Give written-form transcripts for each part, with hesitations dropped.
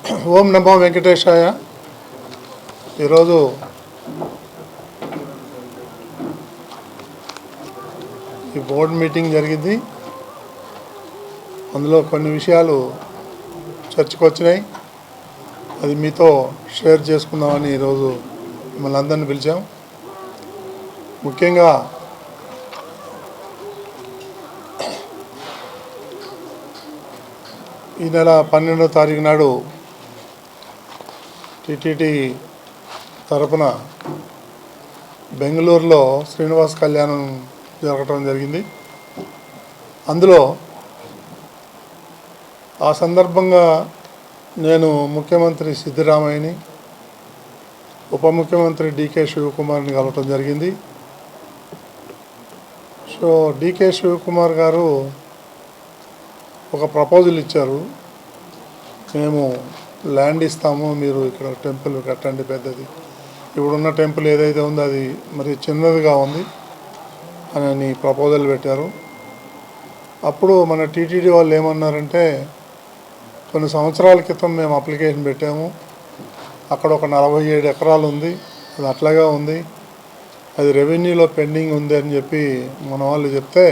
ఓం నమో వెంకటేశాయ. ఈరోజు ఈ board meeting జరిగింది. అందులో కొన్ని విషయాలు చర్చకు వచ్చినాయి. అది మీతో షేర్ చేసుకుందామని ఈరోజు మిమ్మల్ని అందరినీ పిలిచాం. ముఖ్యంగా ఈ నెల 12వ తారీఖు నాడు టీటీడీ తరపున బెంగళూరులో శ్రీనివాస్ కళ్యాణం జరగటం జరిగింది. అందులో ఆ సందర్భంగా నేను ముఖ్యమంత్రి సిద్ధరామయ్యని, ఉప ముఖ్యమంత్రి డికే శివకుమార్ని కలవటం జరిగింది. సో డికే శివకుమార్ గారు ఒక ప్రపోజల్ ఇచ్చారు. మేము ల్యాండ్ ఇస్తాము, మీరు ఇక్కడ టెంపుల్ కట్టండి పెద్దది. ఇప్పుడున్న టెంపుల్ ఏదైతే ఉందో అది మరి చిన్నదిగా ఉంది అని ప్రపోజల్ పెట్టారు. అప్పుడు మన టీటీడీ వాళ్ళు ఏమన్నారంటే, కొన్ని సంవత్సరాల క్రితం మేము అప్లికేషన్ పెట్టాము, అక్కడ ఒక 47 ఎకరాలు ఉంది, అది అట్లాగా ఉంది, అది రెవెన్యూలో పెండింగ్ ఉంది అని చెప్పి మన వాళ్ళు చెప్తే,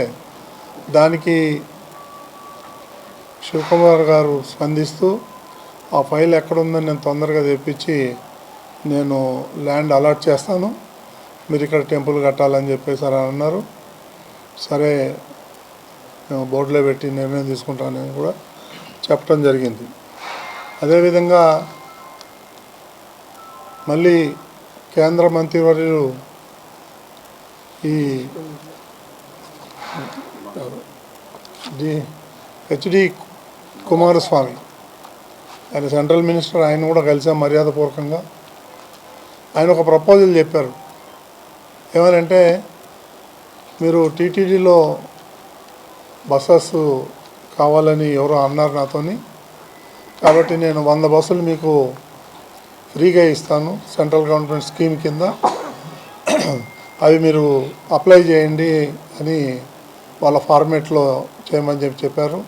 దానికి శివకుమార్ గారు స్పందిస్తూ ఆ ఫైల్ ఎక్కడుందని నేను తొందరగా తెప్పించి నేను ల్యాండ్ అలాట్ చేస్తాను, మీరు ఇక్కడ టెంపుల్ కట్టాలని చెప్పేసి అన్నారు. సరే మేము బోర్డులో పెట్టి నిర్ణయం తీసుకుంటానని కూడా చెప్పడం జరిగింది. అదేవిధంగా మళ్ళీ కేంద్ర మంత్రివర్యులు హెచ్డి కుమారస్వామి, ఆయన సెంట్రల్ మినిస్టర్, ఆయన కూడా కలిసాం మర్యాదపూర్వకంగా. ఆయన ఒక ప్రపోజల్ చెప్పారు. ఏమనంటే, మీరు టీటీడీలో బస్సెస్ కావాలని ఎవరో అన్నారు నాతోని, కాబట్టి నేను 100 బస్సులు మీకు ఫ్రీగా ఇస్తాను సెంట్రల్ గవర్నమెంట్ స్కీమ్ కింద, అవి మీరు అప్లై చేయండి అని వాళ్ళ ఫార్మేట్లో చేయమని చెప్పారు.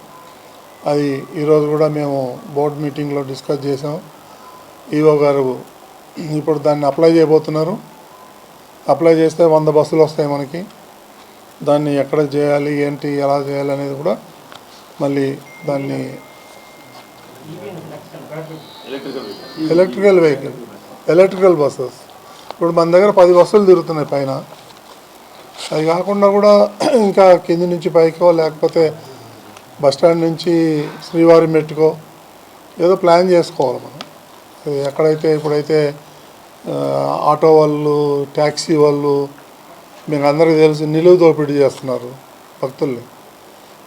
అది ఈరోజు కూడా మేము బోర్డు మీటింగ్లో డిస్కస్ చేసాం. ఈఓ గారు ఇప్పుడు దాన్ని అప్లై చేయబోతున్నారు. అప్లై చేస్తే 100 బస్సులు వస్తాయి మనకి. దాన్ని ఎక్కడ చేయాలి, ఏంటి, ఎలా చేయాలి అనేది కూడా మళ్ళీ దాన్ని ఎలక్ట్రికల్ బస్సెస్ ఇప్పుడు మన దగ్గర 10 బస్సులు తిరుగుతున్నాయి పైన. అది కాకుండా కూడా ఇంకా కింది నుంచి పైకో, లేకపోతే బస్టాండ్ నుంచి శ్రీవారి మెట్టుకో ఏదో ప్లాన్ చేసుకోవాలి మనం. ఎక్కడైతే ఇప్పుడైతే ఆటో వాళ్ళు, ట్యాక్సీ వాళ్ళు, మీకు అందరికీ తెలిసి నిలువు దోపిడీ చేస్తున్నారు భక్తుల్ని.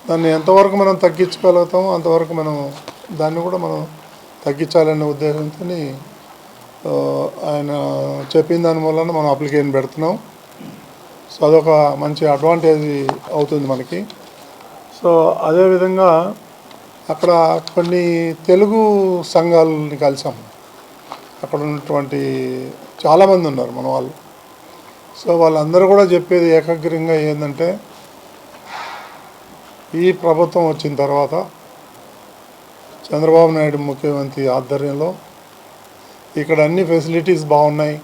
దాన్ని ఎంతవరకు మనం తగ్గించగలుగుతామో అంతవరకు మనం దాన్ని కూడా మనం తగ్గించాలనే ఉద్దేశంతో ఆయన చెప్పిన దాని వలన మనం అప్లికేషన్ పెడుతున్నాం. సో అదొక మంచి అడ్వాంటేజ్ అవుతుంది మనకి. సో అదేవిధంగా అక్కడ కొన్ని తెలుగు సంఘాలని కలిసాం. అక్కడ ఉన్నటువంటి చాలామంది ఉన్నారు మన వాళ్ళు. సో వాళ్ళందరూ కూడా చెప్పేది ఏకాగ్రంగా ఏంటంటే, ఈ ప్రభుత్వం వచ్చిన తర్వాత చంద్రబాబు నాయుడు ముఖ్యమంత్రి ఆధ్వర్యంలో ఇక్కడ అన్ని ఫెసిలిటీస్ బాగున్నాయి,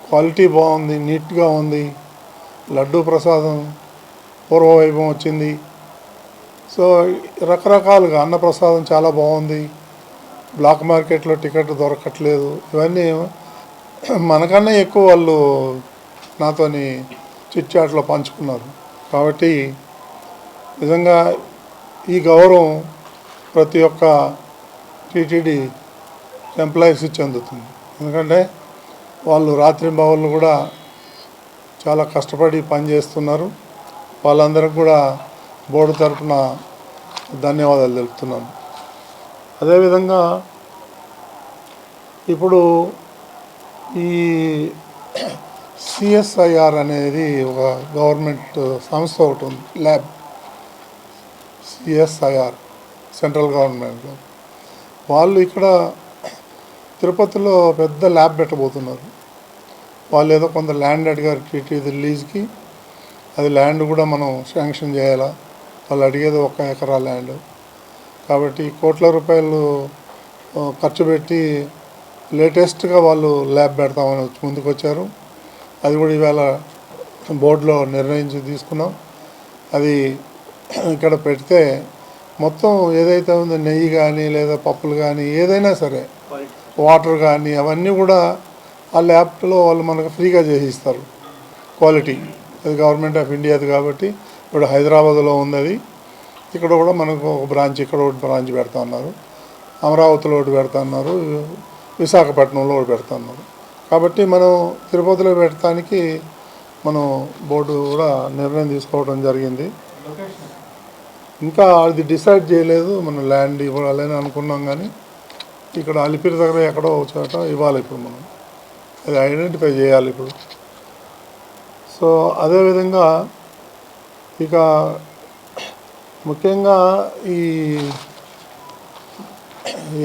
క్వాలిటీ బాగుంది, నీట్గా ఉంది, లడ్డూ ప్రసాదం పూర్వవైభవం వచ్చింది. సో రకరకాలుగా అన్నప్రసాదం చాలా బాగుంది, బ్లాక్ మార్కెట్లో టికెట్ దొరకట్లేదు, ఇవన్నీ మనకన్నా ఎక్కువ వాళ్ళు నాతోని చిట్చాట్లో పంచుకున్నారు. కాబట్టి నిజంగా ఈ గౌరవం ప్రతి ఒక్క టీటీడీ ఎంప్లాయీస్కి చెందుతుంది. ఎందుకంటే వాళ్ళు రాత్రింబవళ్ళు కూడా చాలా కష్టపడి పనిచేస్తున్నారు. వాళ్ళందరికీ కూడా బోర్డు తరఫున ధన్యవాదాలు తెలుపుతున్నాను. అదేవిధంగా ఇప్పుడు ఈ సిఎస్ఐఆర్ అనేది ఒక గవర్నమెంట్ సంస్థ ఒకటి ఉంది, ల్యాబ్ సిఎస్ఐఆర్, సెంట్రల్ గవర్నమెంట్లో. వాళ్ళు ఇక్కడ తిరుపతిలో పెద్ద ల్యాబ్ పెట్టబోతున్నారు. వాళ్ళు ఏదో కొంత ల్యాండ్ అడిగారు టీటీడీ లీజ్కి. అది ల్యాండ్ కూడా మనం శాంక్షన్ చేయాలా. వాళ్ళు అడిగేది 1 ఎకరా ల్యాండ్. కాబట్టి కోట్ల రూపాయలు ఖర్చు పెట్టి లేటెస్ట్గా వాళ్ళు ల్యాబ్ పెడతామని ముందుకు వచ్చారు. అది కూడా ఇవాళ బోర్డులో నిర్ణయించి తీసుకున్నాం. అది ఇక్కడ పెడితే మొత్తం ఏదైతే ఉందో నెయ్యి కానీ లేదా పప్పులు కానీ ఏదైనా సరే వాటర్ కానీ అవన్నీ కూడా ఆ ల్యాబ్లో వాళ్ళు మనకు ఫ్రీగా చేసిస్తారు. క్వాలిటీ అది గవర్నమెంట్ ఆఫ్ ఇండియాది కాబట్టి ఇప్పుడు హైదరాబాద్లో ఉంది. అది ఇక్కడ కూడా మనకు ఒక బ్రాంచ్, ఇక్కడ ఒకటి బ్రాంచ్ పెడతా ఉన్నారు, అమరావతిలో ఒకటి పెడతా ఉన్నారు, విశాఖపట్నంలో ఒకటి పెడతా ఉన్నారు. కాబట్టి మనం తిరుపతిలో పెట్టడానికి మనం బోర్డు కూడా నిర్ణయం తీసుకోవడం జరిగింది. ఇంకా అది డిసైడ్ చేయలేదు. మనం ల్యాండ్ ఇవ్వాలని అనుకున్నాం, కానీ ఇక్కడ అలిపిరి దగ్గర ఎక్కడో చోట ఇవ్వాలి. ఇప్పుడు మనం అది ఐడెంటిఫై చేయాలి ఇప్పుడు. సో అదేవిధంగా ఇక ముఖ్యంగా ఈ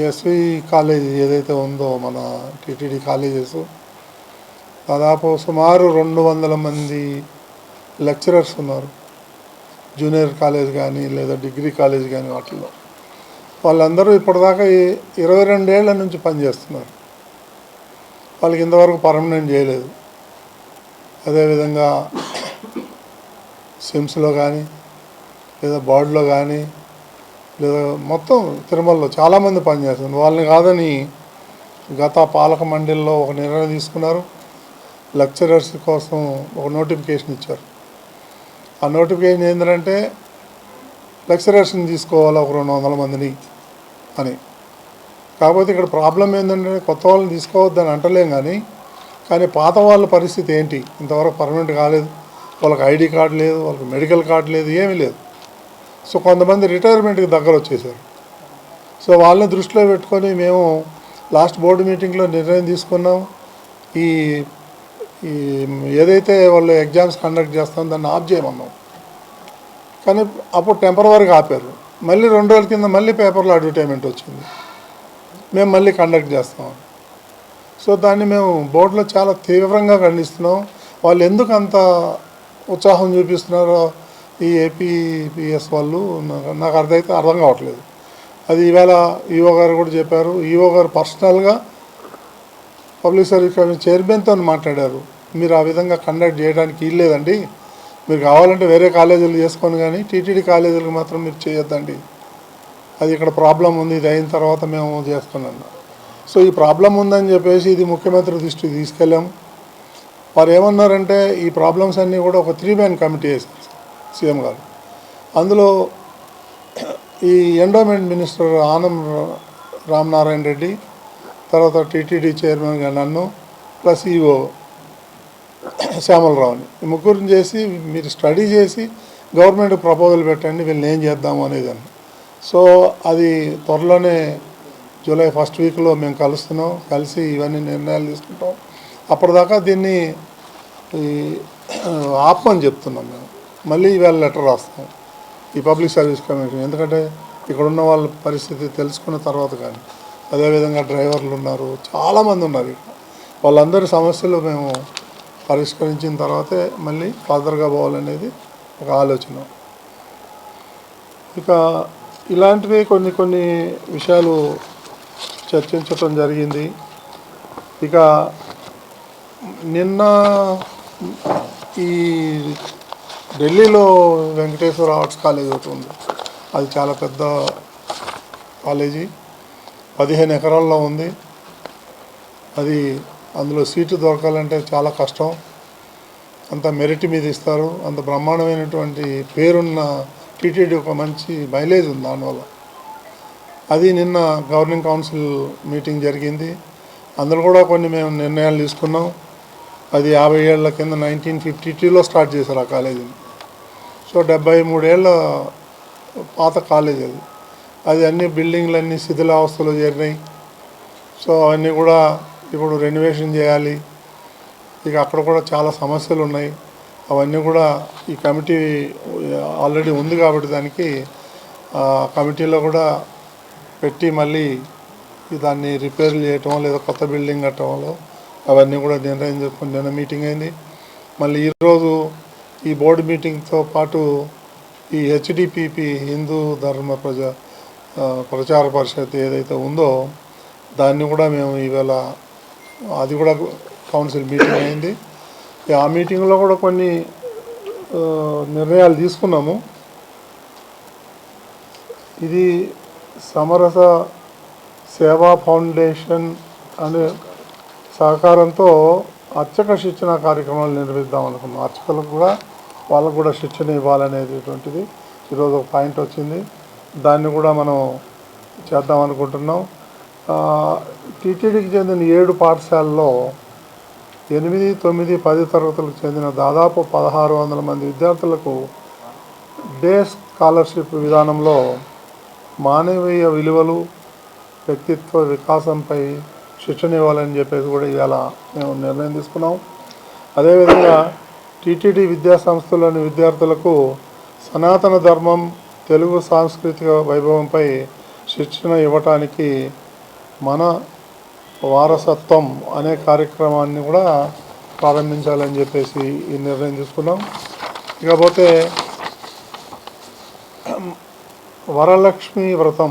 ఎస్వి కాలేజీ ఏదైతే ఉందో మన టీటీడీ కాలేజెస్, దాదాపు సుమారు 200 మంది లెక్చరర్స్ ఉన్నారు. జూనియర్ కాలేజ్ కానీ లేదా డిగ్రీ కాలేజ్ కానీ వాటిల్లో వాళ్ళందరూ ఇప్పటిదాకా 22 ఏళ్ల నుంచి పనిచేస్తున్నారు. వాళ్ళకి ఇంతవరకు పర్మనెంట్ చేయలేదు. అదేవిధంగా సిమ్స్లో కానీ లేదా బోర్డులో కానీ లేదా మొత్తం తిరుమలలో చాలామంది పనిచేస్తున్నారు. వాళ్ళని కాదని గత పాలక మండలిలో ఒక నిర్ణయం తీసుకున్నారు. లెక్చరర్స్ కోసం ఒక నోటిఫికేషన్ ఇచ్చారు. ఆ నోటిఫికేషన్ ఏంటంటే లెక్చరర్స్ని తీసుకోవాలి ఒక 200 మందిని అని. కాకపోతే ఇక్కడ ప్రాబ్లం ఏంటంటే కొత్త వాళ్ళని తీసుకోవద్దని అంటలేం, కానీ పాత వాళ్ళ పరిస్థితి ఏంటి? ఇంతవరకు పర్మనెంట్ కాలేదు, వాళ్ళకి ఐడి కార్డు లేదు, వాళ్ళకి మెడికల్ కార్డు లేదు, ఏమీ లేదు. సో కొంతమంది రిటైర్మెంట్కి దగ్గర వచ్చేసారు. సో వాళ్ళని దృష్టిలో పెట్టుకొని మేము లాస్ట్ బోర్డు మీటింగ్లో నిర్ణయం తీసుకున్నాం. ఈ ఏదైతే వాళ్ళు ఎగ్జామ్స్ కండక్ట్ చేస్తామో దాన్ని ఆఫ్ చేయమన్నాం. కానీ అప్పుడు టెంపరవరీగా ఆపారు. మళ్ళీ 2 రోజుల కింద మళ్ళీ పేపర్లో అడ్వర్టైజ్మెంట్ వచ్చింది, మేము మళ్ళీ కండక్ట్ చేస్తాం. సో దాన్ని మేము బోర్డులో చాలా తీవ్రంగా ఖండిస్తున్నాం. వాళ్ళు ఎందుకు అంత ఉత్సాహం చూపిస్తున్నారో ఈ ఏపీపీఎస్ వాళ్ళు నాకు అర్థం కావట్లేదు. అది ఈవేళ ఈఓ గారు కూడా చెప్పారు. ఈఓ గారు పర్సనల్గా పబ్లిక్ సర్వీస్ కమిషన్ చైర్మన్తో మాట్లాడారు. మీరు ఆ విధంగా కండక్ట్ చేయడానికి ఇల్లేదండి, మీరు కావాలంటే వేరే కాలేజీలు చేసుకొని కానీ టీటీడీ కాలేజీలకు మాత్రం మీరు చేయొద్దండి, అది ఇక్కడ ప్రాబ్లం ఉంది, ఇది అయిన తర్వాత మేము చేస్తున్నాం. సో ఈ ప్రాబ్లం ఉందని చెప్పేసి ఇది ముఖ్యమంత్రి దృష్టికి తీసుకెళ్ళాము. వారు ఏమన్నారంటే ఈ ప్రాబ్లమ్స్ అన్నీ కూడా ఒక 3-man కమిటీ వేశారు సీఎం గారు. అందులో ఈ ఎండోమెంట్ మినిస్టర్ ఆనం రామనారాయణ రెడ్డి, తర్వాత టీటీడీ చైర్మన్గా నన్ను, ప్లస్ ఈఓ శ్యామలరావుని, ఈ ముగ్గురిని చేసి మీరు స్టడీ చేసి గవర్నమెంట్ ప్రపోజల్ పెట్టండి, వీళ్ళని ఏం చేద్దాము అనేది. సో అది త్వరలోనే జూలై 1st వీక్లో మేము కలుస్తున్నాం. కలిసి ఇవన్నీ నిర్ణయాలు తీసుకుంటాం. అప్పటిదాకా దీన్ని ఆపమని చెప్తున్నాం మేము. మళ్ళీ ఇవాళ లెటర్ రాస్తాం ఈ పబ్లిక్ సర్వీస్ కమిషన్, ఎందుకంటే ఇక్కడున్న వాళ్ళ పరిస్థితి తెలుసుకున్న తర్వాత. కానీ అదేవిధంగా డ్రైవర్లు ఉన్నారు, చాలామంది ఉన్నారు. వాళ్ళందరి సమస్యలు మేము పరిష్కరించిన తర్వాతే మళ్ళీ ఫర్దర్గా పోవాలనేది ఒక ఆలోచన. ఇక ఇలాంటివి కొన్ని విషయాలు చర్చించటం జరిగింది. ఇక నిన్న ఈ ఢిల్లీలో వెంకటేశ్వర ఆర్ట్స్ కాలేజ్ ఒకటి ఉంది. అది చాలా పెద్ద కాలేజీ, 15 ఎకరాల్లో ఉంది. అది అందులో సీటు దొరకాలంటే చాలా కష్టం. అంత మెరిట్ మీద ఇస్తారు. అంత బ్రహ్మాండమైనటువంటి పేరున్న టీటీడీ ఒక మంచి మైలేజ్ ఉంది దానివల్ల. అది నిన్న గవర్నింగ్ కౌన్సిల్ మీటింగ్ జరిగింది. అందులో కూడా మేము నిర్ణయాలు తీసుకున్నాం. అది 50 ఏళ్ల కింద 1952లో స్టార్ట్ చేశారు ఆ కాలేజీని. సో 73 ఏళ్ళ పాత కాలేజ్ అది. అది అన్ని బిల్డింగ్లన్నీ శిథిలావస్థలో చేరినాయి. సో అవన్నీ కూడా ఇప్పుడు రెనోవేషన్ చేయాలి. ఇక అక్కడ కూడా చాలా సమస్యలు ఉన్నాయి. అవన్నీ కూడా ఈ కమిటీ ఆల్రెడీ ఉంది కాబట్టి దానికి కమిటీలో కూడా పెట్టి మళ్ళీ దాన్ని రిపేర్లు చేయటం లేదా కొత్త బిల్డింగ్ కట్టడంలో అవన్నీ కూడా నిర్ణయం చేసుకుని నిన్న మీటింగ్ అయింది. మళ్ళీ ఈరోజు ఈ బోర్డు మీటింగ్తో పాటు ఈ హెచ్డిపిపి హిందూ ధర్మ ప్రచార పరిషత్ ఏదైతే ఉందో దాన్ని కూడా మేము ఇవాళ అది కూడా కౌన్సిల్ మీటింగ్ అయింది. ఆ మీటింగ్లో కూడా కొన్ని నిర్ణయాలు తీసుకున్నాము. ఇది సమరస సేవా ఫౌండేషన్ అనే సహకారంతో అర్చక శిక్షణ కార్యక్రమాలు నిర్వహిద్దాం అనుకున్నాం. అర్చకులకు కూడా వాళ్ళకు కూడా శిక్షణ ఇవ్వాలనేటువంటిది ఈరోజు ఒక పాయింట్ వచ్చింది. దాన్ని కూడా మనం చేద్దాం అనుకుంటున్నాం. టీటీడీకి చెందిన 7 పాఠశాలల్లో 8, 9, 10 తరగతులకు చెందిన దాదాపు 1600 మంది విద్యార్థులకు డే స్కాలర్షిప్ విధానంలో మానవీయ విలువలు, వ్యక్తిత్వ వికాసంపై శిక్షణ ఇవ్వాలని చెప్పేసి కూడా ఇవాళ మేము నిర్ణయం తీసుకున్నాం. అదేవిధంగా టీటీడీ విద్యా సంస్థలోని విద్యార్థులకు సనాతన ధర్మం, తెలుగు సాంస్కృతిక వైభవంపై శిక్షణ ఇవ్వటానికి మన వారసత్వం అనే కార్యక్రమాన్ని కూడా ప్రారంభించాలని చెప్పేసి ఈ నిర్ణయం తీసుకున్నాం. ఇకపోతే వరలక్ష్మి వ్రతం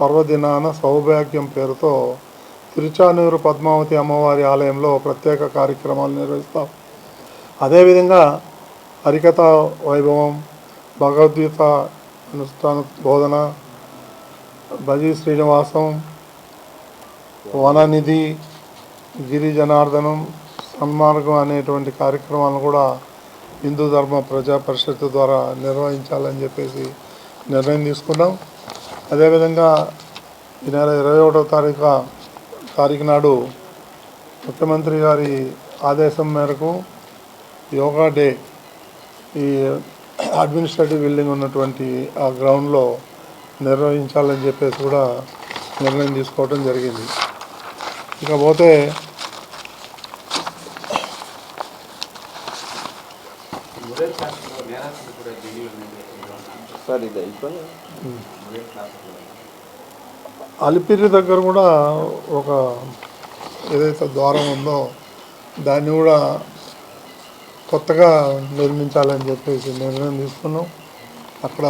పర్వదినాన సౌభాగ్యం పేరుతో తిరుచానూరు పద్మావతి అమ్మవారి ఆలయంలో ప్రత్యేక కార్యక్రమాలు నిర్వహిస్తాం. అదేవిధంగా హరికథ వైభవం, భగవద్గీత అనుష్ఠాన బోధన, భజీ శ్రీనివాసం, వననిధి, గిరిజనార్దనం, సన్మార్గం అనేటువంటి కార్యక్రమాలను కూడా హిందూ ధర్మ ప్రజా పరిషత్ ద్వారా నిర్వహించాలని చెప్పేసి నిర్ణయం తీసుకున్నాం. అదేవిధంగా ఈ నెల 21వ తారీఖు నాడు ముఖ్యమంత్రి గారి ఆదేశం మేరకు యోగా డే ఈ అడ్మినిస్ట్రేటివ్ బిల్డింగ్ ఉన్నటువంటి ఆ గ్రౌండ్లో నిర్వహించాలని చెప్పేసి కూడా నిర్ణయం తీసుకోవడం జరిగింది. ఇకపోతే అలిపిరి దగ్గర కూడా ఒక ఏదైతే ద్వారం ఉందో దాన్ని కూడా కొత్తగా నిర్మించాలని చెప్పేసి నిర్ణయం తీసుకున్నాం. అక్కడ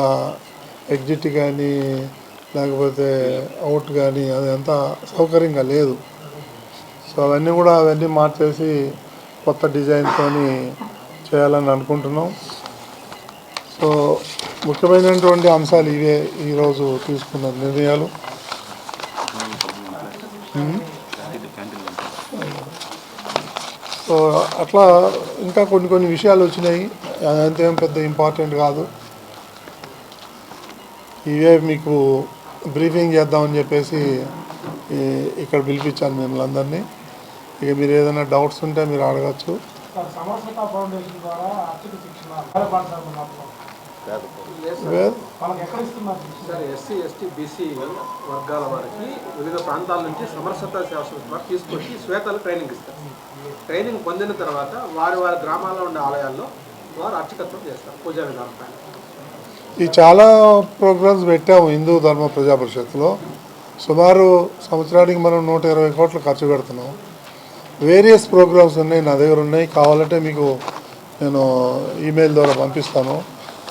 ఎగ్జిట్ కానీ లేకపోతే అవుట్ కానీ అది అంతా సౌకర్యంగా లేదు. సో అవన్నీ మార్చేసి కొత్త డిజైన్తో చేయాలని అనుకుంటున్నాం. సో ముఖ్యమైనటువంటి అంశాలు ఇవే ఈరోజు తీసుకున్న నిర్ణయాలు. సో అట్లా ఇంకా కొన్ని విషయాలు వచ్చినాయి. అదంతేం పెద్ద ఇంపార్టెంట్ కాదు. ఇవే మీకు బ్రీఫింగ్ చేద్దామని చెప్పేసి ఇక్కడ పిలిపించాను మిమ్మల్ని అందరినీ. ఇక మీరు ఏదైనా డౌట్స్ ఉంటే మీరు అడగచ్చు. ఎస్సీ, ఎస్టీ, బీసీ వర్గాల వారికి వివిధ ప్రాంతాల నుంచి సమరసత సేవ తీసుకొచ్చి శ్వేతలు ట్రైనింగ్ ఇస్తారు. ట్రైనింగ్ పొందిన తర్వాత వారి గ్రామాల్లో ఉండే ఆలయాల్లో వారు అర్చకత్వం చేస్తారు. పూజా విధానం పైన ఈ చాలా ప్రోగ్రామ్స్ పెట్టాము హిందూ ధర్మ ప్రజా పరిషత్తులో. సుమారు సంవత్సరానికి మనం 120 కోట్లు ఖర్చు పెడుతున్నాం. వేరియస్ ప్రోగ్రామ్స్ ఉన్నాయి, నా దగ్గర ఉన్నాయి. కావాలంటే మీకు నేను ఈమెయిల్ ద్వారా పంపిస్తాను.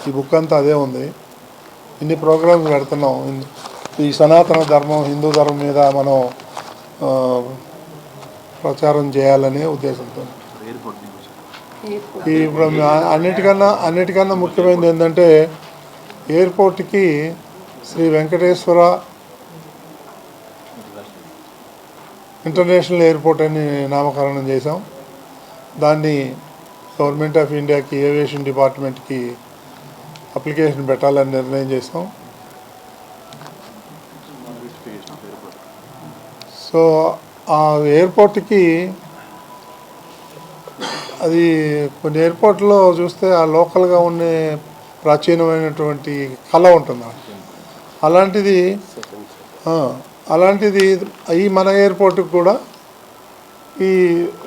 ఈ బుక్ అంతా అదే ఉంది. ఇన్ని ప్రోగ్రామ్స్ పెడుతున్నాం. ఈ సనాతన ధర్మం, హిందూ ధర్మం మీద మనం ప్రచారం చేయాలనే ఉద్దేశంతో. ఇప్పుడు అన్నిటికన్నా ముఖ్యమైనది ఏంటంటే ఎయిర్పోర్ట్కి శ్రీ వెంకటేశ్వర ఇంటర్నేషనల్ ఎయిర్పోర్ట్ అని నామకరణం చేశాం. దాన్ని గవర్నమెంట్ ఆఫ్ ఇండియాకి ఏవియేషన్ డిపార్ట్మెంట్కి అప్లికేషన్ పెట్టాలని నిర్ణయం చేసాం. సో ఆ ఎయిర్పోర్ట్కి అది కొన్ని ఎయిర్పోర్ట్లో చూస్తే ఆ లోకల్గా ఉండే ప్రాచీనమైనటువంటి కళ ఉంటుంది. అలాంటిది ఈ మన ఎయిర్పోర్ట్కి కూడా ఈ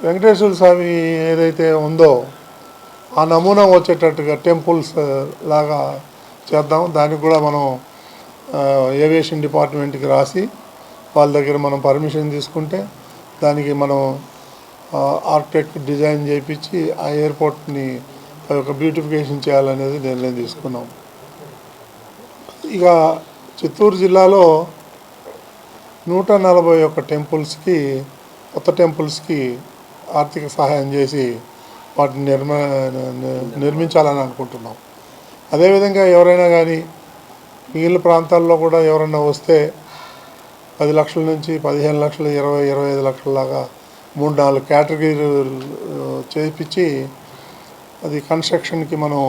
వెంకటేశ్వర స్వామి ఏదైతే ఉందో ఆ నమూనా వచ్చేటట్టుగా టెంపుల్స్ లాగా చేద్దాం. దానికి కూడా మనం ఏవియేషన్ డిపార్ట్మెంట్కి రాసి వాళ్ళ దగ్గర మనం పర్మిషన్ తీసుకుంటే దానికి మనం ఆర్కిటెక్ట్ డిజైన్ చేయించి ఆ ఎయిర్పోర్ట్ని ఒక బ్యూటిఫికేషన్ చేయాలనేది నిర్ణయం తీసుకున్నాం. ఇక చిత్తూరు జిల్లాలో 141 టెంపుల్స్కి, కొత్త టెంపుల్స్కి ఆర్థిక సహాయం చేసి వాటిని నిర్మించాలని అనుకుంటున్నాం. అదేవిధంగా ఎవరైనా కానీ మిగిలిన ప్రాంతాల్లో కూడా ఎవరైనా వస్తే 10 లక్షల నుంచి 15 లక్షలు, 20-25 లక్షల లాగా 3-4 కేటగిరీలు చేయించి అది కన్స్ట్రక్షన్కి మనం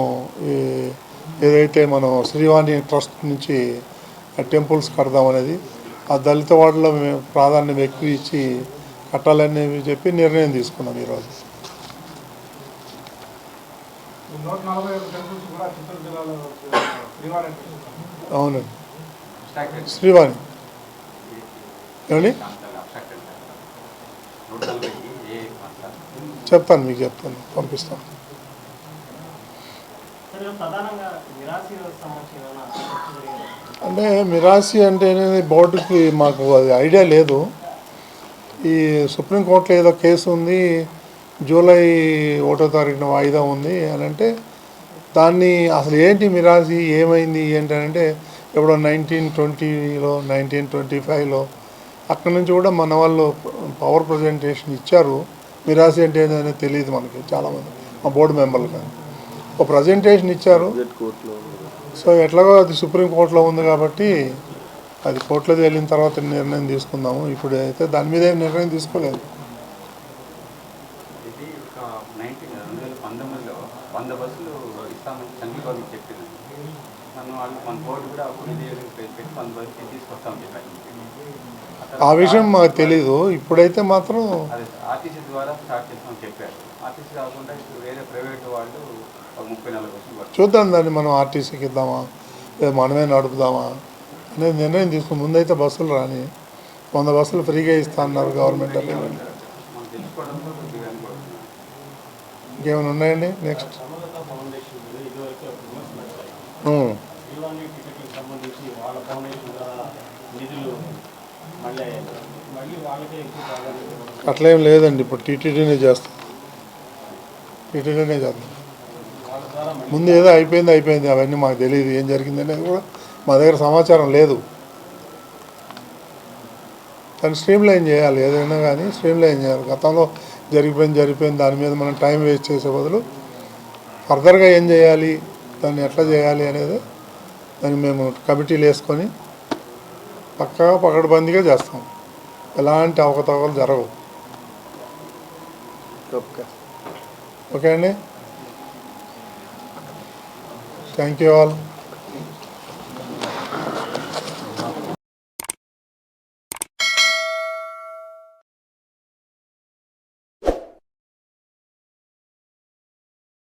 ఏదైతే మనం శ్రీవాణి ట్రస్ట్ నుంచి టెంపుల్స్ కడదామనేది ఆ దళిత వార్డులో మేము ప్రాధాన్యం ఎక్కువ ఇచ్చి కట్టాలని చెప్పి నిర్ణయం తీసుకున్నాం ఈరోజు. 141 టెంపుల్స్ కూడా చిత్తూరు జిల్లాలో అవునండి, శ్రీవాణి ఏమండి చెప్తాను, మీకు చెప్తాను, పంపిస్తాను. అంటే మిరాసి అంటే బోర్డుకి మాకు అది ఐడియా లేదు. ఈ సుప్రీంకోర్టులో ఏదో కేసు ఉంది, జూలై 1వ తారీఖున వాయిదా ఉంది అని అంటే దాన్ని అసలు ఏంటి మిరాసి, ఏమైంది ఏంటంటే ఎప్పుడో 1920లో 1925లో అక్కడి నుంచి కూడా మన వాళ్ళు పవర్ ప్రజెంటేషన్ ఇచ్చారు. మిరాసి అంటే ఏంటనేది తెలియదు మనకి చాలామంది, మా బోర్డు మెంబర్లు కానీ ఒక ప్రజెంటేషన్ ఇచ్చారు. సో ఎట్లాగో అది సుప్రీంకోర్టులో ఉంది కాబట్టి అది కోర్టులో వెళ్ళిన తర్వాత నిర్ణయం తీసుకుందాము. ఇప్పుడు అయితే దాని మీద ఏం నిర్ణయం తీసుకోలేదు. ఇది 2019లో 100 బస్సులు ఇస్తామని చంద్రబాబు చెప్పింది. నన్ను వాళ్ళు మన బోర్డు కూడా అప్పుడు పెట్టి 100 బస్సులు తీసుకొస్తామని చెప్పారు. ఆ విషయం మాకు తెలీదు. ఇప్పుడైతే మాత్రం అదే ఆర్టీసీ ద్వారా స్టార్ట్ చేస్తామని చెప్పారు. ఆర్టీసీ కాకుండా ఇప్పుడు వేరే ప్రైవేట్ వాళ్ళు 30-40 బస్సులు పడుతుంది. చూద్దాం దాన్ని మనం ఆర్టీసీకి ఇద్దామా లేదా మనమే నడుపుదామా అనేది నిర్ణయం తీసుకుని ముందైతే బస్సులు రాని 100 బస్సులు ఫ్రీగా ఇస్తా అన్నారు గవర్నమెంట్. మనం తెలుసుకోవడంలో కొద్దిగా అనుకుంటున్నాం. ఇంకేమైనా ఉన్నాయండి? నెక్స్ట్ అట్లేం లేదండి, ఇప్పుడు టీటీడీనే చేస్తాం. ముందు ఏదో అయిపోయింది అవన్నీ మాకు తెలియదు, ఏం జరిగింది అనేది కూడా మా దగ్గర సమాచారం లేదు. దాన్ని స్ట్రీమ్ లైన్ చేయాలి, ఏదైనా కానీ స్ట్రీమ్ లైన్ చేయాలి. గతంలో జరిగిపోయింది దాని మీద మనం టైం వేస్ట్ చేసే బదులు ఫర్దర్గా ఏం చేయాలి, దాన్ని ఎట్లా చేయాలి అనేది దాన్ని మేము కమిటీలు వేసుకొని పక్కాగా పకడ్బందీగా చేస్తాం. ఎలాంటి అవకతవకలు జరగవు. ఓకే అండి, థ్యాంక్ యూ ఆల్.